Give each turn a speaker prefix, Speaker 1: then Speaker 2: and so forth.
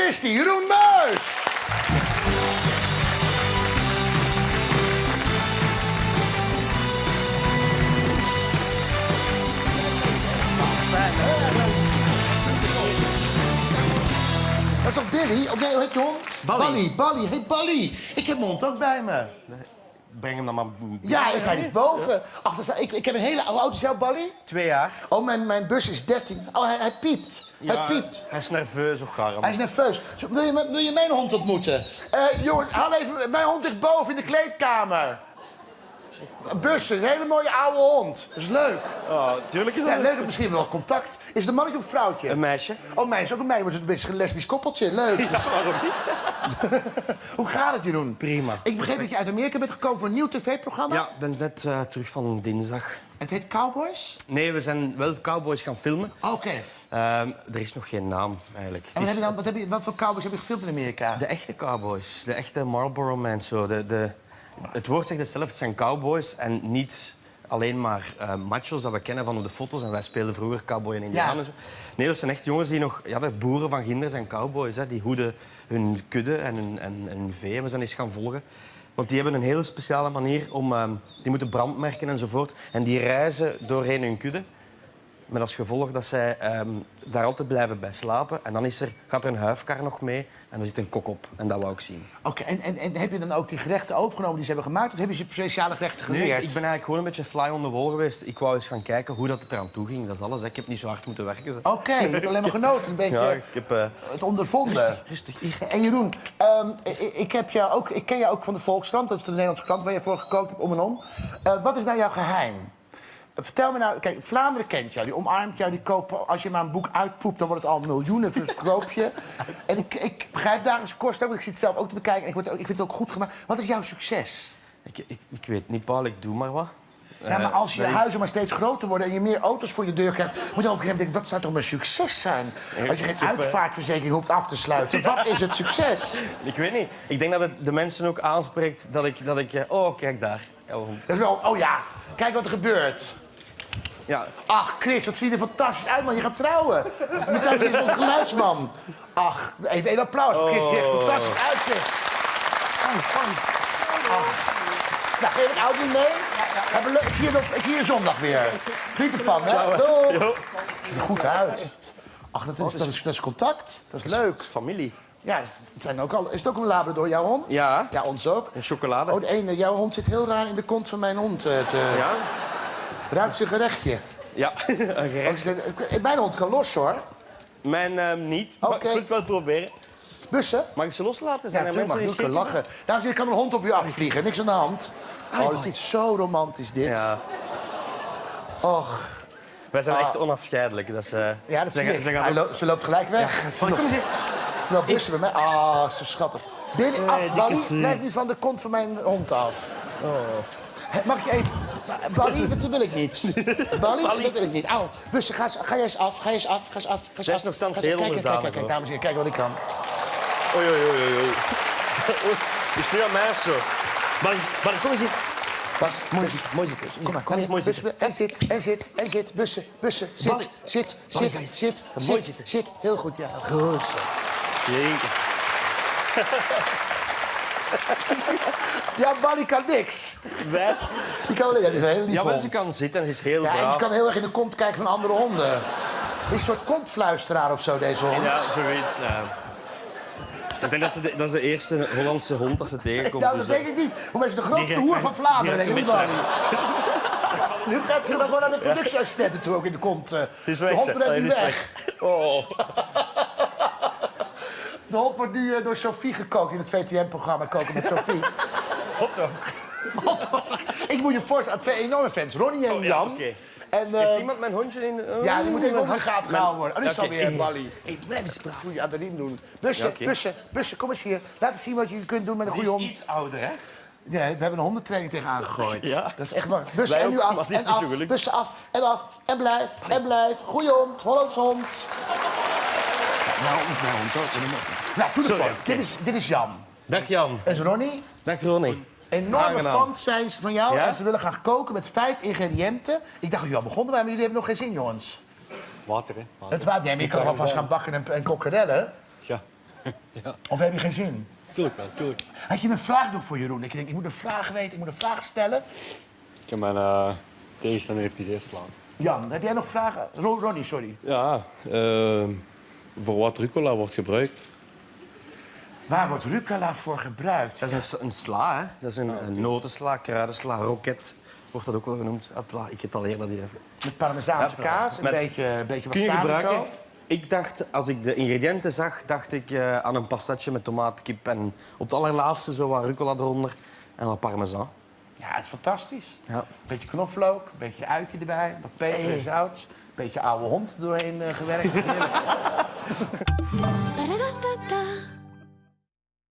Speaker 1: is die, Jeroen Buis. Dat is toch Billy? Of nee, hoe heet je hond? Bally. Hey, Bally. Ik heb mijn hond ook bij me.
Speaker 2: Nee. Breng hem dan maar...
Speaker 1: Ja, ik ga niet boven. Ach, ik heb een hele... Hoe oud is jouw Bally?
Speaker 2: 2 jaar.
Speaker 1: Oh, mijn bus is 13. Oh, hij piept.
Speaker 2: Ja,
Speaker 1: hij piept.
Speaker 2: Hij is nerveus of garm.
Speaker 1: Hij is nerveus. Wil je mijn hond ontmoeten? Jongens, haal even... Mijn hond ligt boven in de kleedkamer. Bussen, een hele mooie oude hond. Dat is leuk.
Speaker 2: Oh, tuurlijk is dat
Speaker 1: Ja, leuk. Misschien wel contact. Is het een mannetje of een vrouwtje?
Speaker 2: Een meisje.
Speaker 1: Oh, meisje. Ook een meisje. Wordt het een beetje een lesbisch koppeltje. Leuk.
Speaker 2: Ja, waarom niet?
Speaker 1: Hoe gaat het, Jeroen?
Speaker 2: Prima.
Speaker 1: Ik begreep dat je uit Amerika bent gekomen voor een nieuw tv-programma.
Speaker 2: Ja, ik ben net terug van dinsdag.
Speaker 1: Het heet Cowboys?
Speaker 2: Nee, we zijn wel cowboys gaan filmen.
Speaker 1: Oké.
Speaker 2: Er is nog geen naam, eigenlijk.
Speaker 1: En wat voor cowboys heb je gefilmd in Amerika?
Speaker 2: De echte cowboys. De echte Marlboro Man. Zo. Het woord zegt het zelf, het zijn cowboys en niet alleen maar machos dat we kennen van op de foto's. En wij speelden vroeger cowboy en indiaan
Speaker 1: Ja.
Speaker 2: en zo. Nee, dat zijn echt jongens die nog... Ja, de boeren van Ginder zijn cowboys. Hè. Die hoeden hun kudde en hun vee. En we zijn eens gaan volgen. Want die hebben een hele speciale manier om... die moeten brandmerken enzovoort. En die reizen doorheen hun kudde. Met als gevolg dat zij daar altijd blijven bij slapen. En dan gaat er een huifkar nog mee en er zit een kok op. En dat wou ik zien.
Speaker 1: Oké, en heb je dan ook die gerechten overgenomen die ze hebben gemaakt? Of heb je speciale gerechten geleerd?
Speaker 2: Nee, ik ben eigenlijk gewoon een beetje fly on the wall geweest. Ik wou eens gaan kijken hoe dat het eraan toe ging. Dat is alles. Hè. Ik heb niet zo hard moeten werken.
Speaker 1: Oké, je hebt alleen maar genoten. Een beetje
Speaker 2: Ja, ik heb...
Speaker 1: het ondervonden.
Speaker 2: Rustig.
Speaker 1: En Jeroen, ik ken jou ook van de Volkskrant. Dat is de Nederlandse krant waar je voor gekookt hebt, om en om. Wat is nou jouw geheim? Vertel me nou, kijk, Vlaanderen kent jou, die omarmt jou, die koopt... Als je maar een boek uitpoept, dan wordt het al miljoenen, verkoop je. En ik begrijp daar eens kost ook, want ik zit zelf ook te bekijken... en ik vind het ook goed gemaakt. Wat is jouw succes?
Speaker 2: Ik weet niet, Paul, ik doe maar wat.
Speaker 1: Ja, maar als je huizen maar steeds groter worden en je meer auto's voor je deur krijgt... moet je op een gegeven moment denken, dat zou toch mijn succes zijn? Als je geen uitvaartverzekering hoeft af te sluiten, wat is het succes?
Speaker 2: Ik weet niet. Ik denk dat het de mensen ook aanspreekt dat ik oh, kijk daar. Jouw hond.
Speaker 1: Dat is wel, oh ja, kijk wat er gebeurt.
Speaker 2: Ja.
Speaker 1: Ach, Chris, wat zie je er fantastisch uit, man. Je gaat trouwen. Met die onze geluidsman. Ach, even een applaus voor Chris. Je ziet er fantastisch uit, Chris. Ach. Nou, geef het oud niet mee. Ik zie je zondag weer. Geniet ervan, hè? Doeg. Ziet er goed uit. Ach, dat is contact. Dat is leuk.
Speaker 2: Familie.
Speaker 1: Ja, is het ook een labrador, jouw hond?
Speaker 2: Ja.
Speaker 1: Ja, ons ook.
Speaker 2: En chocolade.
Speaker 1: Oh, de ene, jouw hond zit heel raar in de kont van mijn hond.
Speaker 2: Ja?
Speaker 1: Ruikt ze een gerechtje?
Speaker 2: Ja, een gerecht.
Speaker 1: Mijn hond kan los, hoor.
Speaker 2: Mijn niet, maar
Speaker 1: Oké.
Speaker 2: ik wil het wel proberen.
Speaker 1: Bussen?
Speaker 2: Mag ik ze loslaten?
Speaker 1: Ja,
Speaker 2: Zijn er
Speaker 1: tuurlijk mag
Speaker 2: mensen
Speaker 1: je
Speaker 2: die
Speaker 1: ook
Speaker 2: schrikken?
Speaker 1: lachen. Dames en heren, kan een hond op u afvliegen. Niks aan de hand. Oh, het is zo romantisch, dit.
Speaker 2: Ja.
Speaker 1: Och.
Speaker 2: Wij zijn echt onafscheidelijk. Dat is,
Speaker 1: Ja, dat zie ik. Ze loopt gelijk weg.
Speaker 2: Kom eens hier.
Speaker 1: Terwijl Bussen bij mij... Ah, zo schattig. Billy, Bally,
Speaker 2: dikke
Speaker 1: blijf niet van de kont van mijn hond af. Oh. Mag je even... Bally, dat wil ik niet. Bally, dat wil ik niet. Au, Bussen, ga jij eens af. Ga eens af.
Speaker 2: Zij is nogthans heel onderdanig.
Speaker 1: Kijk, dames en heren, kijk wat ik kan.
Speaker 2: Oei. Is het nu aan mij of zo? Maar kom eens hier.
Speaker 1: Bas,
Speaker 2: Mooi
Speaker 1: Bussen.
Speaker 2: zitten.
Speaker 1: Kom maar, kom hier.
Speaker 2: Mooi
Speaker 1: Bussen, en zit. Bussen, zit.
Speaker 2: Mooi zitten.
Speaker 1: Zit. Heel goed, ja.
Speaker 2: Goed zo. Jeetje.
Speaker 1: Ja, Bally kan niks.
Speaker 2: Wij?
Speaker 1: Die kan alleen, dat is een heel lief
Speaker 2: Jawel,
Speaker 1: hond.
Speaker 2: ze kan zitten en ze is heel
Speaker 1: Ja, en
Speaker 2: braaf.
Speaker 1: ze kan heel erg in de kont kijken van andere honden. Is een soort kontfluisteraar of zo, deze hond.
Speaker 2: Ja, zoiets. Ik denk dat is de eerste Hollandse hond dat ze tegenkomt.
Speaker 1: Nou, dat
Speaker 2: dus,
Speaker 1: denk ik niet. Hoe is de grootste
Speaker 2: die
Speaker 1: hoer van Vlaanderen, denk ik.
Speaker 2: die ruikt
Speaker 1: Nu gaat ze dan gewoon naar de productieassistenten toe, ook in de kont.
Speaker 2: Die is
Speaker 1: De
Speaker 2: weg,
Speaker 1: hond
Speaker 2: zeg.
Speaker 1: rent
Speaker 2: Die
Speaker 1: nu
Speaker 2: is
Speaker 1: weg.
Speaker 2: Oh.
Speaker 1: De hond wordt nu door Sophie gekookt in het VTM-programma Koken met Sophie.
Speaker 2: Hotdog.
Speaker 1: Ik moet je voorstellen, twee enorme fans. Ronnie en Jan.
Speaker 2: Okay.
Speaker 1: En,
Speaker 2: Heeft iemand mijn hondje in...
Speaker 1: ja, die moet even onder de
Speaker 2: hart.
Speaker 1: gaten gehouden worden. Oh, dit is
Speaker 2: Oké.
Speaker 1: alweer Bally.
Speaker 2: Hey, blijf eens braaf.
Speaker 1: Moet je aan de riem doen. Bussen,
Speaker 2: Ja, oké.
Speaker 1: Bussen, kom eens hier. Laat eens zien wat je kunt doen met een
Speaker 2: Die
Speaker 1: goede
Speaker 2: is
Speaker 1: hond.
Speaker 2: iets ouder, hè?
Speaker 1: Ja, we hebben een hondentraining tegenaan gegooid.
Speaker 2: Ja.
Speaker 1: Dat is echt waar. Bussen
Speaker 2: Wij
Speaker 1: en nu
Speaker 2: ook,
Speaker 1: af
Speaker 2: maar het is
Speaker 1: en
Speaker 2: niet zo
Speaker 1: af.
Speaker 2: gelukt.
Speaker 1: Bussen af en af en blijf en blijf. Goeie hond, Hollandse hond. Nou, niet mijn hond, hoor. Nou, doe de
Speaker 2: Sorry,
Speaker 1: foto.
Speaker 2: oké.
Speaker 1: Dit is Jan.
Speaker 2: Dag Jan.
Speaker 1: Dat is Ronnie.
Speaker 2: Dag Ronnie.
Speaker 1: Enorme
Speaker 2: Aangenaam.
Speaker 1: fans zijn ze van jou
Speaker 2: Ja?
Speaker 1: en ze willen gaan koken met 5 ingrediënten. Ik dacht, ja, begonnen wij, maar jullie hebben nog geen zin, jongens.
Speaker 3: Water, hè? Water.
Speaker 1: Het water, ja, maar je kan wel vast gaan bakken en kokkerellen.
Speaker 3: Tja. Ja.
Speaker 1: Of heb je geen zin?
Speaker 3: Tuurlijk wel, tuurlijk.
Speaker 1: Had je een vraag nog voor Jeroen? Ik denk, ik moet een vraag weten, ik moet een vraag stellen.
Speaker 3: Ik heb mijn tegenstander heeft niet eerst gedaan.
Speaker 1: Jan, heb jij nog vragen? Ronnie, sorry.
Speaker 4: Ja, voor wat rucola wordt gebruikt?
Speaker 1: Waar wordt rucola voor gebruikt?
Speaker 2: Dat is een sla, hè. Dat is een notensla, kruidensla, roket. Wordt dat ook wel genoemd. Hopla, ik etaleer dat hier even.
Speaker 1: Met parmezaanse
Speaker 2: Ja,
Speaker 1: kaas, een
Speaker 2: met-
Speaker 1: beetje
Speaker 2: Kun je gebruiken?
Speaker 1: balsamico.
Speaker 2: Ik dacht, als ik de ingrediënten zag, dacht ik aan een pastatje met tomaat, kip en op het allerlaatste zo wat rucola eronder en wat parmezaan.
Speaker 1: Ja, het is fantastisch.
Speaker 2: Ja.
Speaker 1: Beetje knoflook, een beetje uitje erbij, wat peper en zout. Een beetje oude hond doorheen gewerkt. Heerlijk.